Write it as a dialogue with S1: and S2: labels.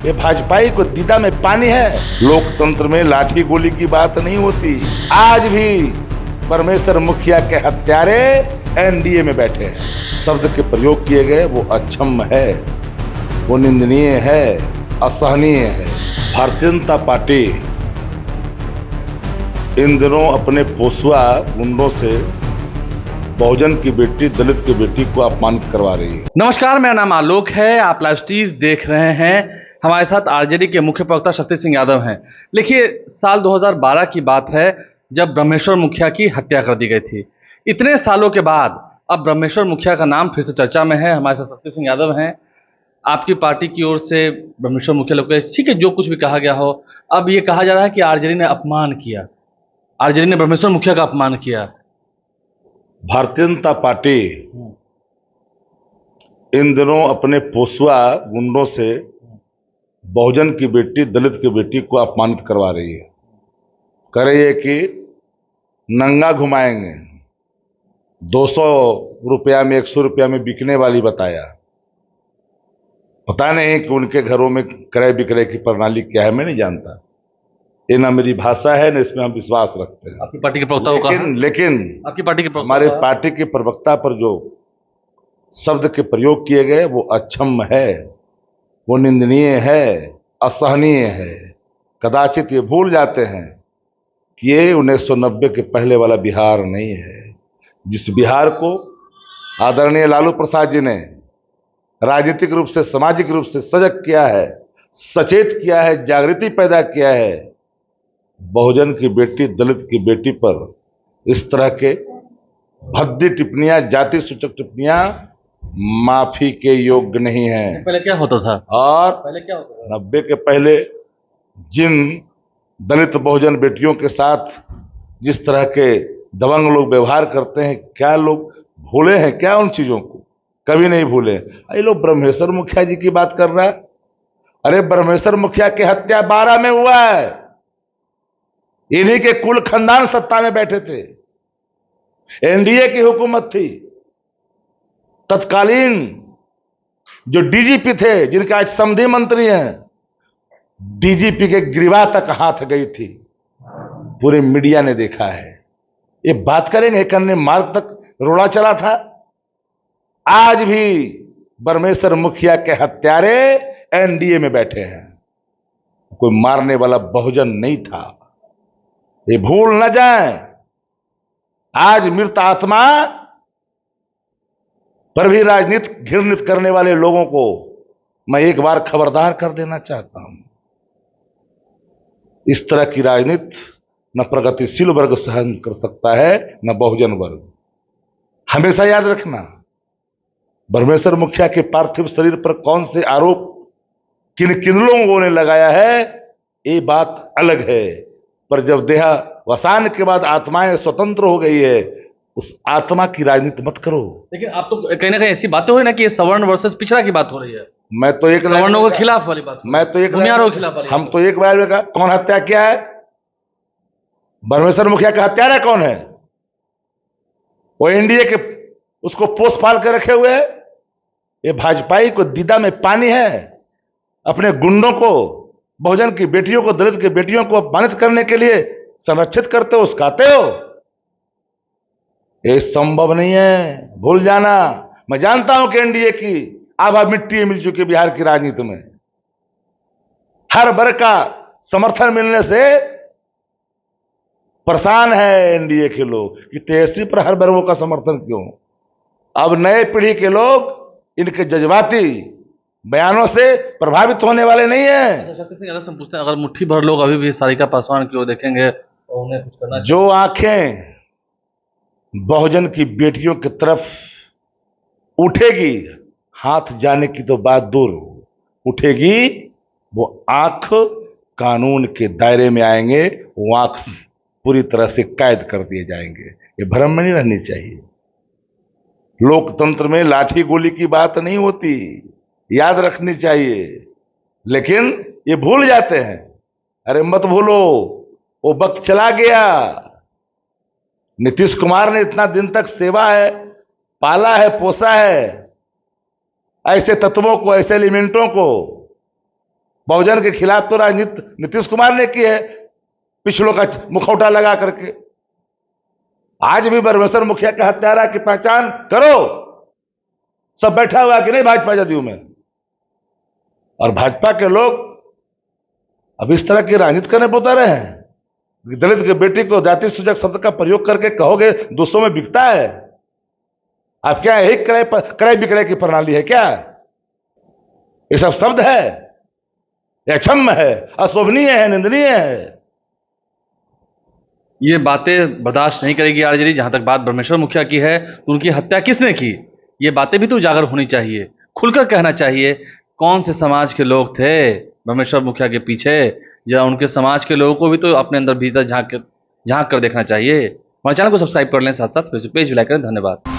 S1: ये भाजपाई को दीदा में पानी है। लोकतंत्र में लाठी गोली की बात नहीं होती। आज भी परमेश्वर मुखिया के हत्यारे एनडीए में बैठे हैं। शब्द के प्रयोग किए गए वो अक्षम्य है, वो निंदनीय है, असहनीय है। भारतीय जनता पार्टी इन दिनों अपने पोसुआ गुंडों से बहुजन की बेटी, दलित की बेटी को अपमानित करवा रही है।
S2: नमस्कार, मेरा नाम आलोक है। आप लाइव स्टीज देख रहे हैं। हमारे साथ आरजेडी के मुख्य प्रवक्ता शक्ति सिंह यादव हैं। देखिए, साल 2012 की बात है जब ब्रह्मेश्वर मुखिया की हत्या कर दी गई थी। इतने सालों के बाद अब ब्रह्मेश्वर मुखिया का नाम फिर से चर्चा में है। हमारे साथ शक्ति सिंह यादव हैं। आपकी पार्टी की ओर से ब्रह्मेश्वर मुखिया लोग, ठीक है, जो कुछ भी कहा गया हो, अब ये कहा जा रहा है कि आरजेडी ने अपमान किया, आरजेडी ने ब्रह्मेश्वर मुखिया का अपमान किया।
S1: भारतीय जनता पार्टी इन दिनों अपने पोसुआ गुंडों से बहुजन की बेटी, दलित की बेटी को अपमानित करवा रही है। कह रही है कि नंगा घुमाएंगे, 200 रुपया में, 100 रुपया में बिकने वाली बताया। पता नहीं कि उनके घरों में क्रय विक्रय की प्रणाली क्या है, मैं नहीं जानता। ये ना मेरी भाषा है, न इसमें हम विश्वास रखते हैं।
S2: आपकी पार्टी के प्रवक्ता
S1: लेकिन
S2: आपकी पार्टी के
S1: हमारे पार्टी के प्रवक्ता पर जो शब्द के प्रयोग किए गए वो अक्षम्य है, वो निंदनीय है, असहनीय है। कदाचित ये भूल जाते हैं कि ये 1990 के पहले वाला बिहार नहीं है। जिस बिहार को आदरणीय लालू प्रसाद जी ने राजनीतिक रूप से, सामाजिक रूप से सजग किया है, सचेत किया है, जागृति पैदा किया है, बहुजन की बेटी, दलित की बेटी पर इस तरह के भद्दी टिप्पणियां, जाति सूचक टिप्पणियां माफी के योग्य नहीं है।
S2: पहले क्या होता था?
S1: और
S2: पहले क्या होता था?
S1: 90 के पहले जिन दलित बहुजन बेटियों के साथ जिस तरह के दबंग लोग व्यवहार करते हैं, क्या लोग भूले हैं क्या उन चीजों को? कभी नहीं भूले। ये लोग ब्रह्मेश्वर मुखिया जी की बात कर रहा है। अरे ब्रह्मेश्वर मुखिया की हत्या 12 में हुआ है। इन्हीं के कुल खानदान सत्ता में बैठे थे। एनडीए की हुकूमत थी। तत्कालीन जो डीजीपी थे, जिनके आज समधी मंत्री हैं, डीजीपी के ग्रीवा तक हाथ गई थी। पूरे मीडिया ने देखा है। ये बात करेंगे, करने मार्ग तक रोड़ा चला था। आज भी ब्रह्मेश्वर मुखिया के हत्यारे एनडीए में बैठे हैं। कोई मारने वाला बहुजन नहीं था, ये भूल न जाए। आज मृत आत्मा पर भी राजनीति घृणित करने वाले लोगों को मैं एक बार खबरदार कर देना चाहता हूं। इस तरह की राजनीति न प्रगतिशील वर्ग सहन कर सकता है, न बहुजन वर्ग। हमेशा याद रखना, ब्रह्मेश्वर मुखिया के पार्थिव शरीर पर कौन से आरोप किन किन लोगों ने लगाया है, ये बात अलग है। पर जब देहावसान के बाद आत्माएं स्वतंत्र हो गई है, उस आत्मा की राजनीति मत करो।
S2: लेकिन आप तो कहीं ना कहीं ऐसी बातें हो रही ना कि ये सवर्ण वर्सेस पिछड़ा की बात हो रही है।
S1: मैं तो एक
S2: सवर्णों के खिलाफ वाली बात,
S1: मैं तो एक
S2: भूमिहारों के खिलाफ वाली।
S1: हम तो एक बार का कौन हत्या किया है? ब्रह्मेश्वर मुखिया का हत्यारा कौन है? वो एनडीए के उसको पोस पाल के रखे हुए है। ये भाजपाई को दीदा में पानी है। अपने गुंडों को, बहुजन की बेटियों को, दलित की बेटियों को अपमानित करने के लिए संरक्षित करते हो, उसकाते हो। ये संभव नहीं है, भूल जाना। मैं जानता हूं कि एनडीए की आभा मिट्टी मिल चुकी है बिहार की राजनीति में। हर वर्ग का समर्थन मिलने से परेशान है एनडीए के लोग कि तेजस्वी पर हर वर्गों का समर्थन क्यों? अब नए पीढ़ी के लोग इनके जज्बाती बयानों से प्रभावित होने वाले नहीं है।
S2: शक्ति सिंह यादव से पूछते हैं, अगर मुट्ठी भर लोग अभी भी सारिका पासवान की ओर देखेंगे और उन्हें कुछ करना,
S1: जो आंखें बहुजन की बेटियों की तरफ उठेगी, हाथ जाने की तो बात दूर उठेगी, वो आंख कानून के दायरे में आएंगे, वो आंख पूरी तरह से कैद कर दिए जाएंगे। ये भ्रम में नहीं रहनी चाहिए। लोकतंत्र में लाठी गोली की बात नहीं होती, याद रखनी चाहिए। लेकिन ये भूल जाते हैं। अरे मत भूलो, वो वक्त चला गया। नीतीश कुमार ने इतना दिन तक सेवा है, पाला है, पोसा है ऐसे तत्वों को, ऐसे एलिमेंटों को। बहुजन के खिलाफ तो राजनीति नीतीश कुमार ने की है, पिछलों का मुखौटा लगा करके। आज भी ब्रह्मेश्वर मुखिया के हत्यारा की पहचान करो। सब बैठा हुआ कि नहीं भाजपा जदयू में? और भाजपा के लोग अब इस तरह की राजनीति करने पर उतरे हैं। दलित के बेटी को जाति सूचक शब्द का प्रयोग करके कहोगे दूसरों में बिकता है? आप क्या यही क्रय विक्रय की प्रणाली है क्या? ये सब शब्द है, ये अक्षम्य है, अशोभनीय है, निंदनीय है।
S2: ये बातें बर्दाश्त नहीं करेगी आरजेडी। जहां तक बात ब्रह्मेश्वर मुखिया की है, तो उनकी हत्या किसने की, ये बातें भी तो उजागर होनी चाहिए। खुलकर कहना चाहिए कौन से समाज के लोग थे ब्रह्मेश्वर मुखिया के पीछे, या उनके समाज के लोगों को भी तो अपने अंदर भीतर झांक कर देखना चाहिए। हमारे चैनल को सब्सक्राइब कर लें, साथ साथ पेज भी लाइक करें। धन्यवाद।